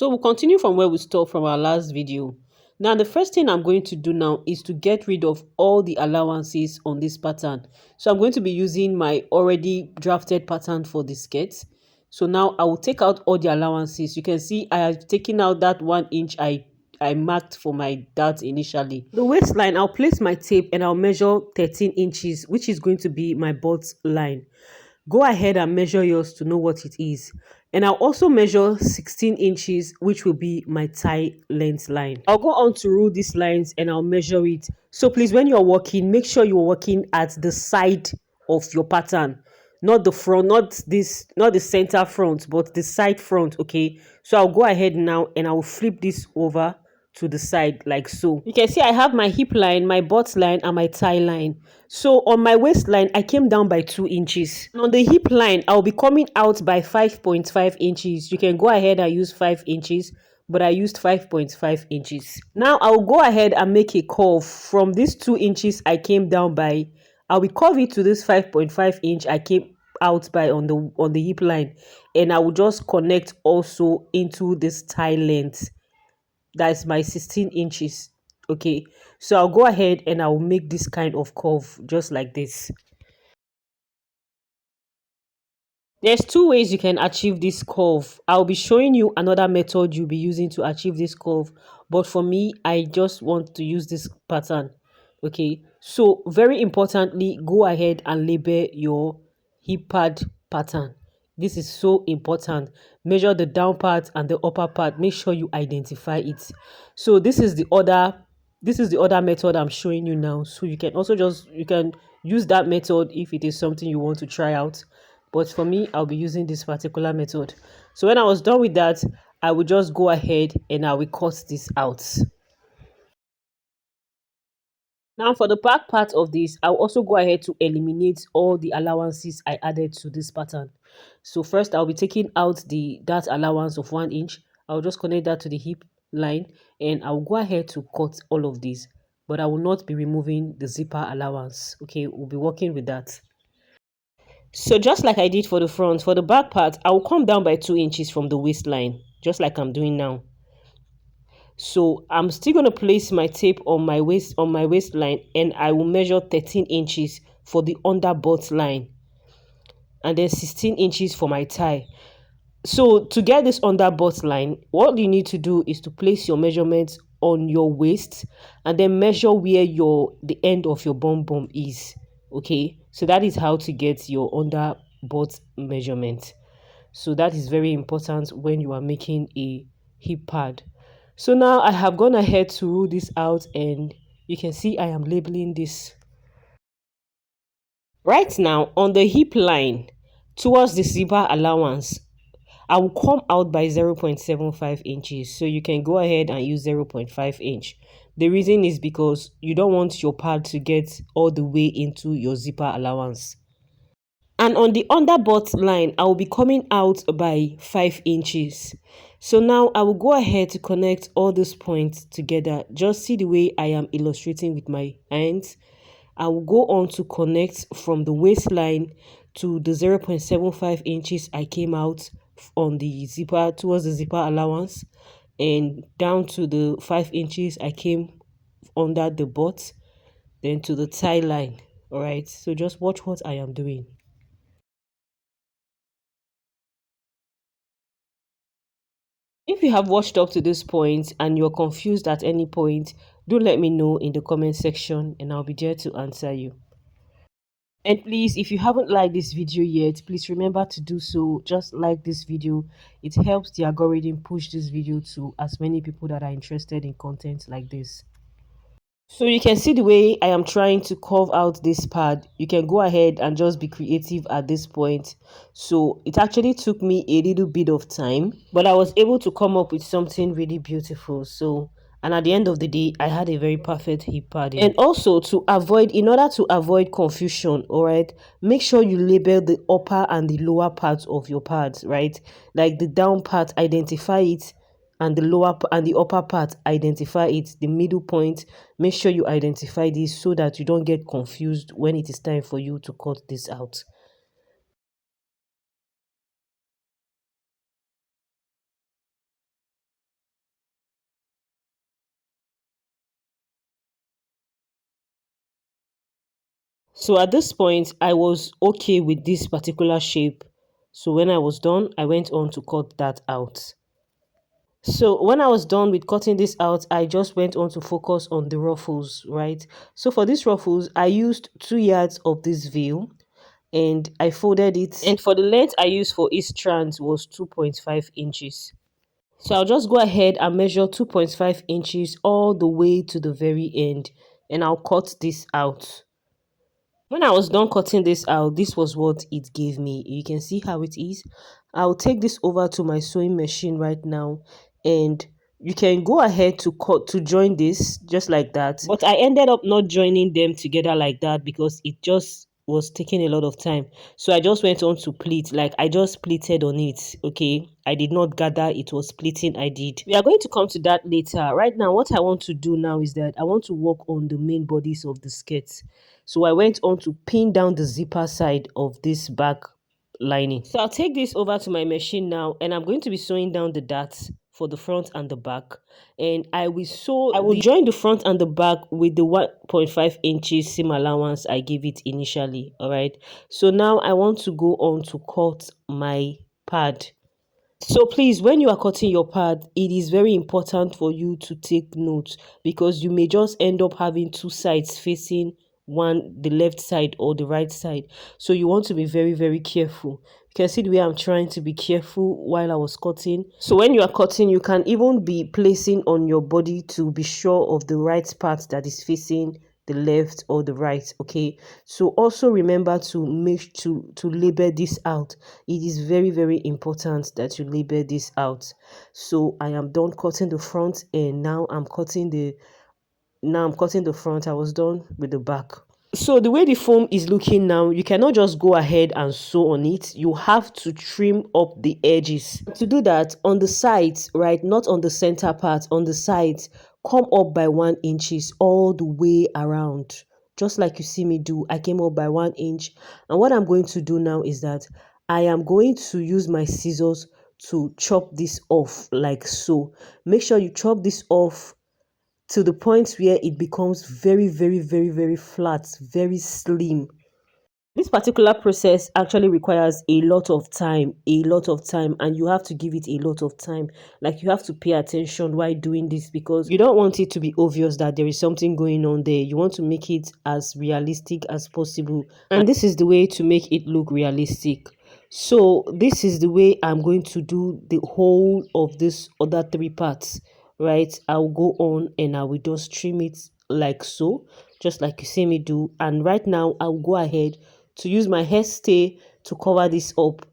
So we'll continue from where we stopped from our last video. Now, the first thing I'm going to do now is to get rid of all the allowances on this pattern. So I'm going to be using my already drafted pattern for the skirt. So now I will take out all the allowances. You can see I have taken out that 1 inch I marked for my dart initially. The waistline, I'll place my tape and I'll measure 13 inches, which is going to be my butt line. Go ahead and measure yours to know what it is. And I'll also measure 16 inches, which will be my thigh length line. I'll go on to rule these lines and I'll measure it. So please, when you're working, make sure you're working at the side of your pattern, not the front, not the center front, but the side front. Okay, so I'll go ahead now and I'll flip this over to the side like so. You can see I have my hip line, my butt line, and my thigh line. So on my waistline, I came down by 2 inches. And on the hip line, I'll be coming out by 5.5 inches. You can go ahead and use 5 inches, but I used 5.5 inches. Now I'll go ahead and make a curve from these 2 inches I came down by. I will curve it to this 5.5 inch I came out by on the hip line, and I will just connect also into this thigh length. That's my 16 inches. Okay, so I'll go ahead and I'll make this kind of curve just like this. There's two ways you can achieve this curve. I'll be showing you another method you'll be using to achieve this curve, but for me, I just want to use this pattern. Okay, so very importantly, go ahead and label your hip pad pattern. This is so important. Measure the down part and the upper part. Make sure you identify it. So this is the other method I'm showing you now. So you can also you can use that method if it is something you want to try out, but for me, I'll be using this particular method. So when I was done with that, I will just go ahead and I will cut this out. Now for the back part of this, I'll also go ahead to eliminate all the allowances I added to this pattern. So first I'll be taking out that allowance of 1 inch. I'll just connect that to the hip line and I'll go ahead to cut all of these, but I will not be removing the zipper allowance. Okay, we'll be working with that. So just like I did for the front, for the back part, I will come down by 2 inches from the waistline, just like I'm doing now. So I'm still going to place my tape on my waistline, and I will measure 13 inches for the under butt line and then 16 inches for my thigh. So to get this under butt line, what you need to do is to place your measurements on your waist and then measure where the end of your bum bum is. Okay, so that is how to get your under butt measurement. So that is very important when you are making a hip pad. So now I have gone ahead to rule this out, and you can see I am labeling this. Right now on the hip line towards the zipper allowance, I will come out by 0.75 inches. So you can go ahead and use 0.5 inch. The reason is because you don't want your pad to get all the way into your zipper allowance. And on the under butt line, I will be coming out by 5 inches. So now I will go ahead to connect all these points together. Just see the way I am illustrating with my hands. I will go on to connect from the waistline to the 0.75 inches I came out on the zipper towards the zipper allowance, and down to the 5 inches I came under the butt, then to the thigh line. All right, so just watch what I am doing. If you have watched up to this point and you're confused at any point, do let me know in the comment section and I'll be there to answer you. And please, if you haven't liked this video yet, please remember to do so. Just like this video. It helps the algorithm push this video to as many people that are interested in content like this. So you can see the way I am trying to carve out this pad. You can go ahead and just be creative at this point. So it actually took me a little bit of time, but I was able to come up with something really beautiful. And at the end of the day, I had a very perfect hip padding. And also in order to avoid confusion, all right, make sure you label the upper and the lower parts of your pads, right? Like the down part, identify it, and the lower and the upper part, identify it. The middle point, make sure you identify this so that you don't get confused when it is time for you to cut this out. So at this point, I was okay with this particular shape. So when I was done, I went on to cut that out. So when I was done with cutting this out, I just went on to focus on the ruffles, right? So for these ruffles, I used 2 yards of this veil and I folded it. And for the length I used for each strand was 2.5 inches. So I'll just go ahead and measure 2.5 inches all the way to the very end and I'll cut this out. When I was done cutting this out, this was what it gave me. You can see how it is. I'll take this over to my sewing machine right now and you can go ahead to cut to join this just like that. But I ended up not joining them together like that because it just was taking a lot of time. So I just went on to pleat, like I just pleated on it. Okay, I did not gather, it was pleating I did. We are going to come to that later. Right now what I want to do now is that I want to work on the main bodies of the skirts. So I went on to pin down the zipper side of this back lining. So I'll take this over to my machine now and I'm going to be sewing down the darts for the front and the back. And I will join the front and the back with the 1.5 inches seam allowance I gave it initially. All right. So now I want to go on to cut my pad. So please, when you are cutting your pad, it is very important for you to take notes because you may just end up having two sides facing one, the left side or the right side. So you want to be very, very careful. You can see the way I'm trying to be careful while I was cutting. So when you are cutting, you can even be placing on your body to be sure of the right part that is facing the left or the right. Okay, so also remember to make to label this out. It is very, very important that you label this out. So I am done cutting the front and now I'm cutting the front. I was done with the back. So the way the foam is looking now, you cannot just go ahead and sew on it. You have to trim up the edges. To do that, on the sides, right, not on the center part, on the sides, come up by 1 inches all the way around. Just like you see me do, I came up by 1 inch. And what I'm going to do now is that I am going to use my scissors to chop this off like so. Make sure you chop this off to the point where it becomes very, very, very, very flat, very slim. This particular process actually requires a lot of time, and you have to give it a lot of time. Like you have to pay attention while doing this because you don't want it to be obvious that there is something going on there. You want to make it as realistic as possible, and this is the way to make it look realistic. So this is the way I'm going to do the whole of this other three parts, right? I'll go on and I will just trim it like so, just like you see me do. And right now I'll go ahead to use my hairstay to cover this up.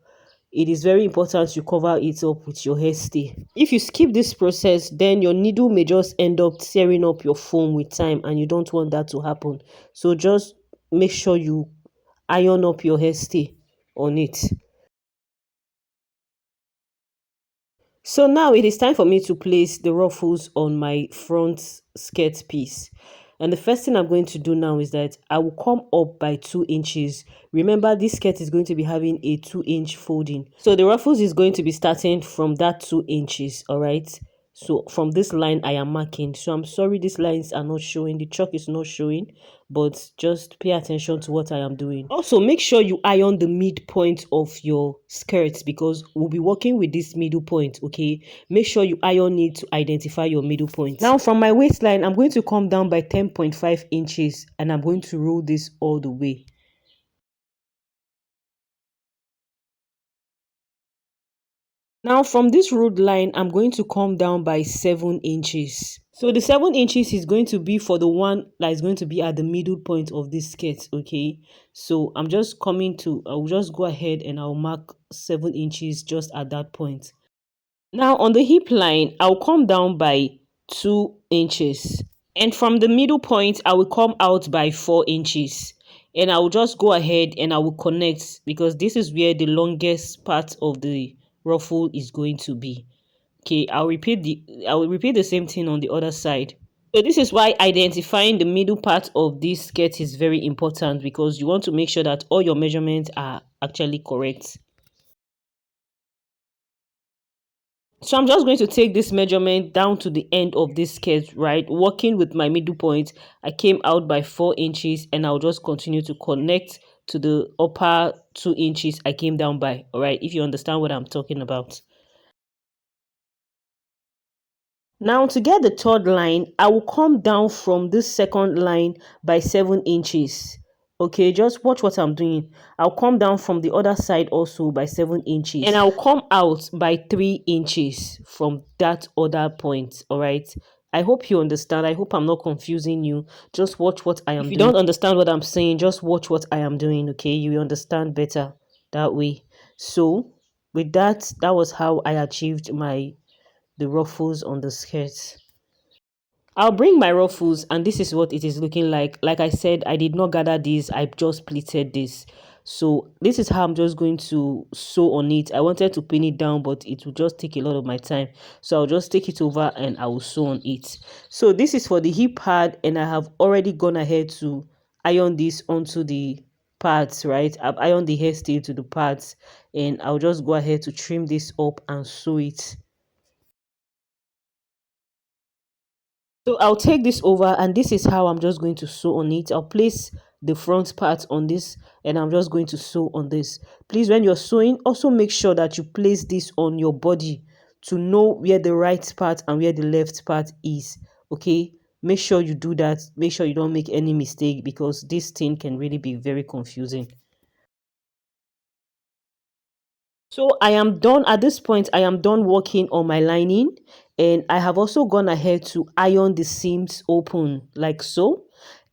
It is very important you cover it up with your hairstay. If you skip this process, then your needle may just end up tearing up your foam with time and you don't want that to happen. So just make sure you iron up your hairstay on it. So now it is time for me to place the ruffles on my front skirt piece. And the first thing I'm going to do now is that I will come up by 2 inches. Remember, this skirt is going to be having a 2-inch folding. So the ruffles is going to be starting from that 2 inches, all right? So from this line I am marking. So I'm sorry these lines are not showing. The chalk is not showing, but just pay attention to what I am doing. Also, make sure you iron the midpoint of your skirts because we'll be working with this middle point, okay? Make sure you iron it to identify your middle point. Now, from my waistline, I'm going to come down by 10.5 inches and I'm going to roll this all the way. Now from this road line, I'm going to come down by 7 inches. So the 7 inches is going to be for the one that is going to be at the middle point of this skirt, okay? So I'll just go ahead and I'll mark 7 inches just at that point. Now on the hip line, I'll come down by 2 inches. And from the middle point, I will come out by 4 inches. And I will just go ahead and I will connect because this is where the longest part of the ruffle is going to be. Okay, I will repeat the same thing on the other side. So this is why identifying the middle part of this skirt is very important because you want to make sure that all your measurements are actually correct. So I'm just going to take this measurement down to the end of this skirt, right? Working with my middle point, I came out by 4 inches, and I'll just continue to connect to the upper 2 inches I came down by, all right? If you understand what I'm talking about. Now to get the third line, I will come down from this second line by 7 inches. Okay, just watch what I'm doing. I'll come down from the other side also by 7 inches. And I'll come out by 3 inches from that other point, all right? I hope you understand. I hope I'm not confusing you. Just watch what I am doing. If you don't understand what I'm saying, just watch what I am doing, okay? You will understand better that way. So, with that, that was how I achieved the ruffles on the skirt. I'll bring my ruffles, and this is what it is looking like. Like I said, I did not gather this, I just pleated this. So this is how I'm just going to sew on it. I wanted to pin it down, but it will just take a lot of my time. So I'll just take it over and I will sew on it. So this is for the hip pad, and I have already gone ahead to iron this onto the pads, right? I've ironed the hairstyle to the pads, and I'll just go ahead to trim this up and sew it. So I'll take this over, and this is how I'm just going to sew on it. I'll place the front part on this, and I'm just going to sew on this. Please, when you're sewing, also make sure that you place this on your body to know where the right part and where the left part is. Okay, make sure you do that. Make sure you don't make any mistake, because this thing can really be very confusing. So I am done at this point. I am done working on my lining, and I have also gone ahead to iron the seams open like so.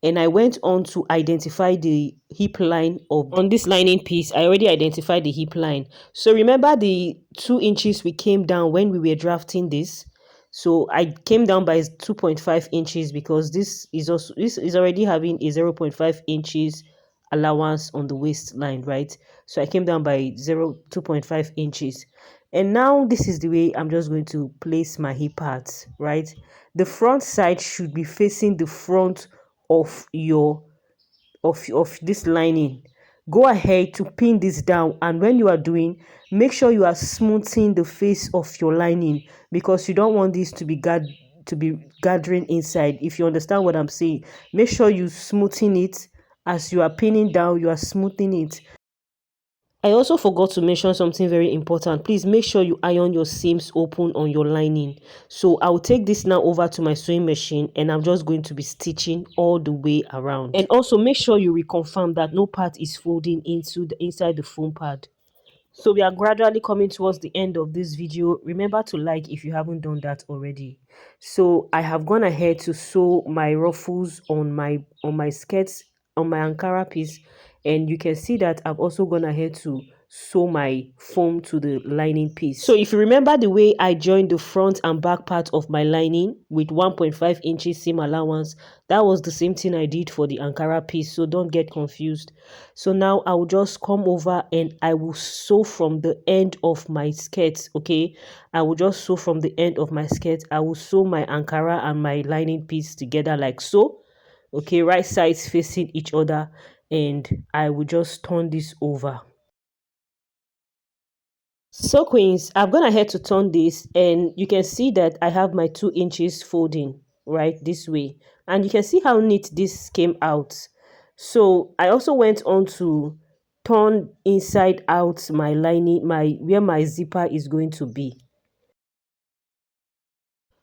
And I went on to identify the hip line of on this lining piece. I already identified the hip line. So remember the 2 inches we came down when we were drafting this. So I came down by 2.5 inches, because this is already having a 0.5 inches allowance on the waistline, right? So I came down by 2.5 inches. And now this is the way I'm just going to place my hip parts, right? The front side should be facing the front of your of this lining. Go ahead to pin this down, and when you are doing, make sure you are smoothing the face of your lining, because you don't want this to be gathering inside. If you understand what I'm saying, make sure you smoothing it. As you are pinning down, you are smoothing it. I also forgot to mention something very important. Please make sure you iron your seams open on your lining. So I'll take this now over to my sewing machine, and I'm just going to be stitching all the way around. And also make sure you reconfirm that no part is folding inside the foam pad. So we are gradually coming towards the end of this video. Remember to like if you haven't done that already. So I have gone ahead to sew my ruffles on my skirts, on my Ankara piece, and you can see that I've also gone ahead to sew my foam to the lining piece. So if you remember the way I joined the front and back part of my lining with 1.5 inches seam allowance, that was the same thing I did for the Ankara piece, so don't get confused. So now I will just come over and I will sew from the end of my skirt. Okay, I will just sew from the end of my skirt. I will sew my Ankara and my lining piece together like so. Okay, right sides facing each other, and I will just turn this over. So queens, I've gone ahead to turn this, and you can see that I have my 2 inches folding right this way, and you can see how neat this came out. So I also went on to turn inside out my lining, my where my zipper is going to be.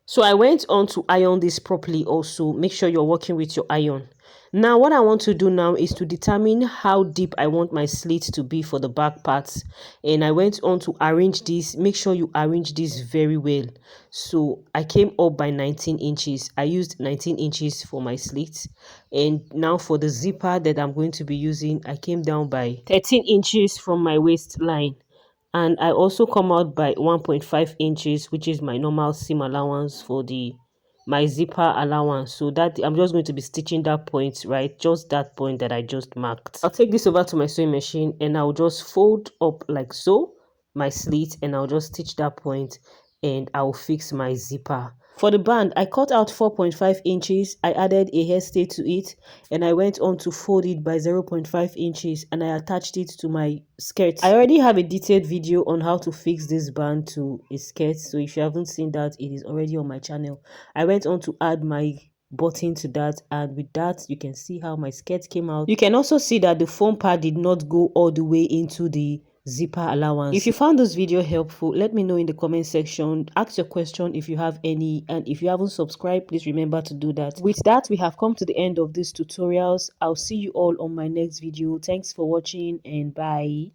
So I went on to iron this properly also. Make sure you're working with your iron. Now what I want to do now is to determine how deep I want my slit to be for the back parts. And I went on to arrange this. Make sure you arrange this very well. So I came up by 19 inches. I used 19 inches for my slit. And now for the zipper that I'm going to be using, I came down by 13 inches from my waistline, and I also come out by 1.5 inches, which is my normal seam allowance for the my zipper allowance. So that I'm just going to be stitching that point, right? Just that point that I just marked. I'll take this over to my sewing machine, and I'll just fold up like so my slit, and I'll just stitch that point, and I'll fix my zipper. For the band, I cut out 4.5 inches, I added a hairstay to it, and I went on to fold it by 0.5 inches and I attached it to my skirt. I already have a detailed video on how to fix this band to a skirt, so if you haven't seen that, it is already on my channel. I went on to add my button to that, and with that you can see how my skirt came out. You can also see that the foam part did not go all the way into the zipper allowance. If you found this video helpful, let me know in the comment section. Ask your question if you have any, and if you haven't subscribed, please remember to do that. With that, we have come to the end of this tutorials. I'll see you all on my next video. Thanks for watching and bye.